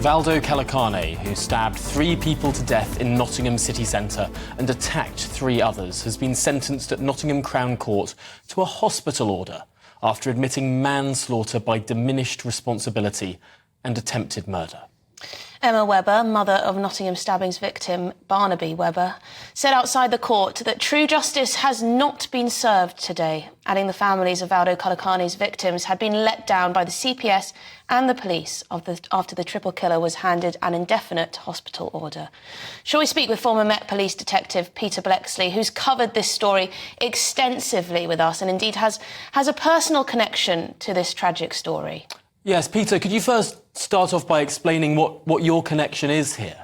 Valdo Calocane, who stabbed 3 people to death in Nottingham city centre and attacked 3 others, has been sentenced at Nottingham Crown Court to a hospital order after admitting manslaughter by diminished responsibility and attempted murder. Emma Webber, mother of Nottingham stabbings victim Barnaby Webber, said outside the court that true justice has not been served today, adding the families of Valdo Calocane's victims had been let down by the CPS and the police after the triple killer was handed an indefinite hospital order. Shall we speak with former Met Police Detective Peter Bleksley, who's covered this story extensively with us and indeed has a personal connection to this tragic story? Yes, Peter, could you first start off by explaining what your connection is here?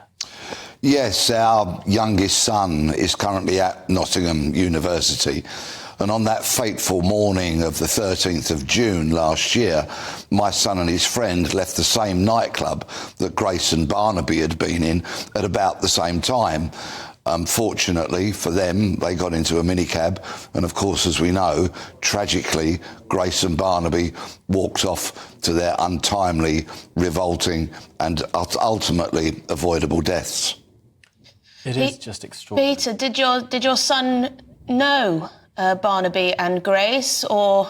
Yes, our youngest son is currently at Nottingham University, and on that fateful morning of the 13th of June last year, my son and his friend left the same nightclub that Grace and Barnaby had been in at about the same time. Unfortunately for them, they got into a minicab, and of course, as we know, tragically, Grace and Barnaby walked off to their untimely, revolting and ultimately avoidable deaths. It is just extraordinary. Peter, did your son know Barnaby and Grace, or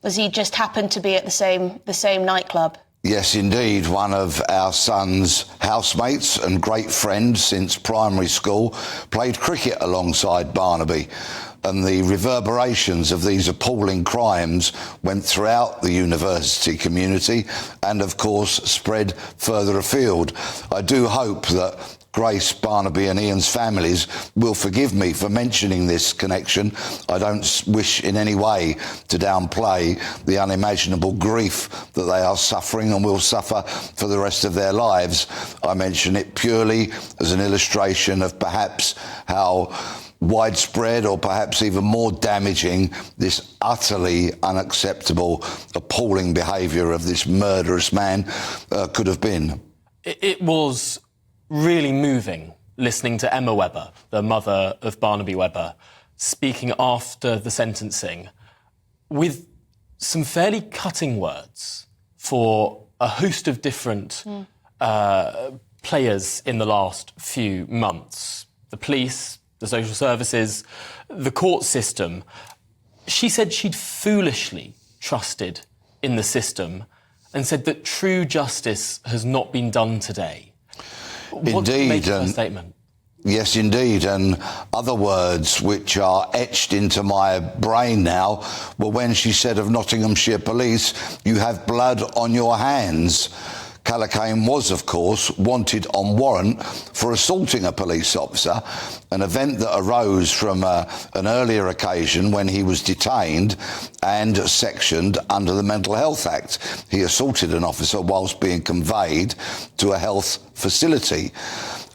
was he just happened to be at the same nightclub? Yes, indeed. One of our son's housemates and great friend since primary school played cricket alongside Barnaby, and the reverberations of these appalling crimes went throughout the university community and, of course, spread further afield. I do hope that Grace, Barnaby and Ian's families will forgive me for mentioning this connection. I don't wish in any way to downplay the unimaginable grief that they are suffering and will suffer for the rest of their lives. I mention it purely as an illustration of perhaps how widespread or perhaps even more damaging this utterly unacceptable, appalling behaviour of this murderous man could have been. It was really moving listening to Emma Webber, the mother of Barnaby Webber, speaking after the sentencing with some fairly cutting words for a host of different players in the last few months. The police, the social services, the court system. She said she'd foolishly trusted in the system and said that true justice has not been done today. Indeed, and statement? Yes, indeed, and other words which are etched into my brain now were when she said of Nottinghamshire Police, "You have blood on your hands." Calocane was, of course, wanted on warrant for assaulting a police officer, an event that arose from an earlier occasion when he was detained and sectioned under the Mental Health Act. He assaulted an officer whilst being conveyed to a health facility.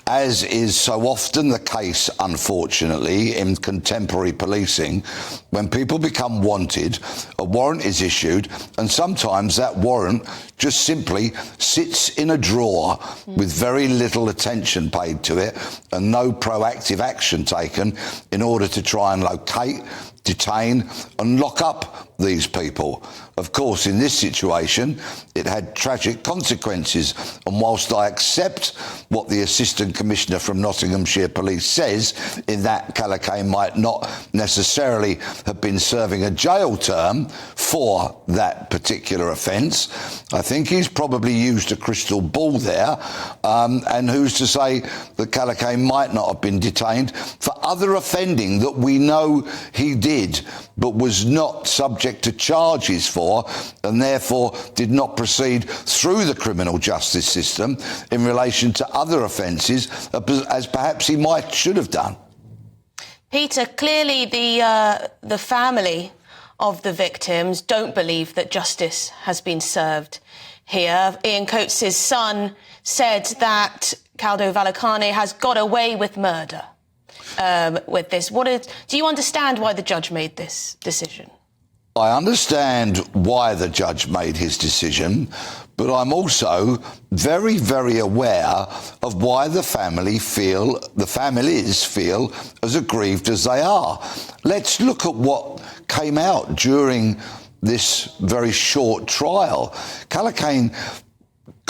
As is so often the case, unfortunately, in contemporary policing, when people become wanted, a warrant is issued, and sometimes that warrant just simply sits in a drawer with very little attention paid to it and no proactive action taken in order to try and locate, detain and lock up these people. Of course, in this situation, it had tragic consequences, and whilst I accept what the Assistant Commissioner from Nottinghamshire Police says, in that Calocane might not necessarily have been serving a jail term for that particular offence, I think he's probably used a crystal ball there, and who's to say that Calocane might not have been detained for other offending that we know he did, but was not subject to charges for, and therefore did not proceed through the criminal justice system in relation to other offences as perhaps he should have done. Peter, clearly the family of the victims don't believe that justice has been served here. Ian Coates' son said that Valdo Calocane has got away with murder with this. Do you understand why the judge made this decision? I understand why the judge made his decision, but I'm also very, very aware of why the families feel as aggrieved as they are. Let's look at what came out during this very short trial. Calocane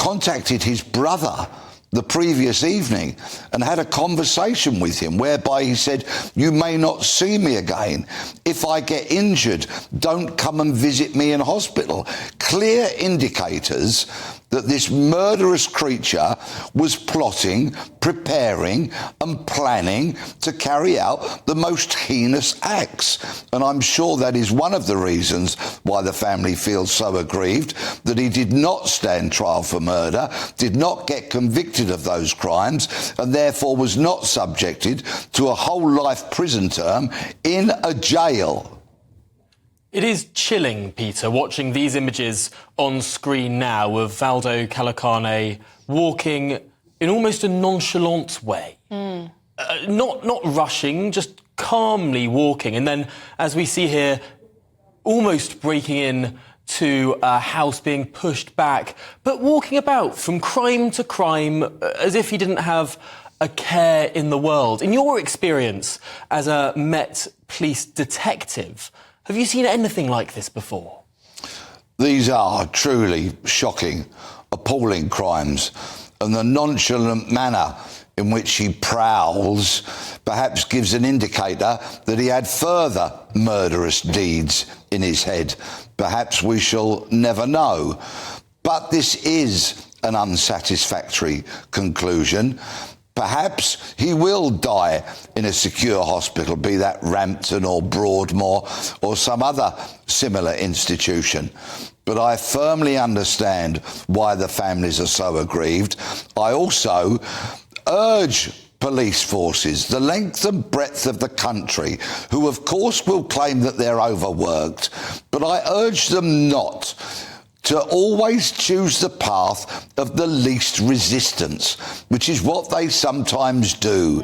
contacted his brother the previous evening and had a conversation with him whereby he said, "You may not see me again. If I get injured, don't come and visit me in hospital." Clear indicators that this murderous creature was plotting, preparing and planning to carry out the most heinous acts. And I'm sure that is one of the reasons why the family feels so aggrieved that he did not stand trial for murder, did not get convicted of those crimes, and therefore was not subjected to a whole life prison term in a jail. It is chilling, Peter, watching these images on screen now of Valdo Calocane walking in almost a nonchalant way. Not rushing, just calmly walking. And then, as we see here, almost breaking in to a house being pushed back, but walking about from crime to crime as if he didn't have a care in the world. In your experience as a Met Police detective, have you seen anything like this before? These are truly shocking, appalling crimes, and the nonchalant manner in which he prowls perhaps gives an indicator that he had further murderous deeds in his head. Perhaps we shall never know. But this is an unsatisfactory conclusion. Perhaps he will die in a secure hospital, be that Rampton or Broadmoor or some other similar institution. But I firmly understand why the families are so aggrieved. I also urge police forces, the length and breadth of the country, who of course will claim that they're overworked, but I urge them not to always choose the path of the least resistance, which is what they sometimes do.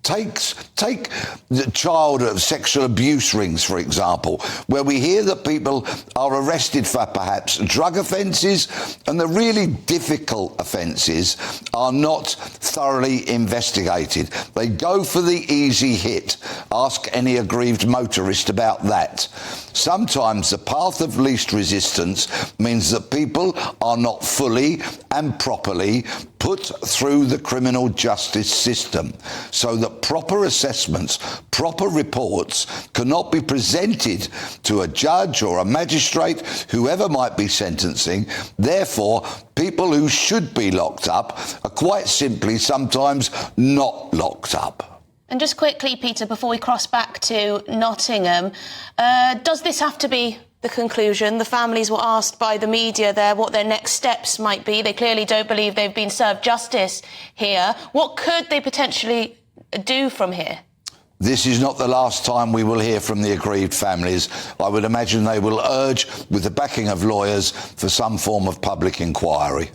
Take the child sexual abuse rings, for example, where we hear that people are arrested for perhaps drug offences and the really difficult offences are not thoroughly investigated. They go for the easy hit. Ask any aggrieved motorist about that. Sometimes the path of least resistance means that people are not fully and properly put through the criminal justice system, so that proper assessments, proper reports cannot be presented to a judge or a magistrate, whoever might be sentencing. Therefore, people who should be locked up are quite simply sometimes not locked up. And just quickly, Peter, before we cross back to Nottingham, does this have to be the conclusion? The families were asked by the media there what their next steps might be. They clearly don't believe they've been served justice here. What could they potentially do from here? This is not the last time we will hear from the aggrieved families. I would imagine they will urge, with the backing of lawyers, for some form of public inquiry.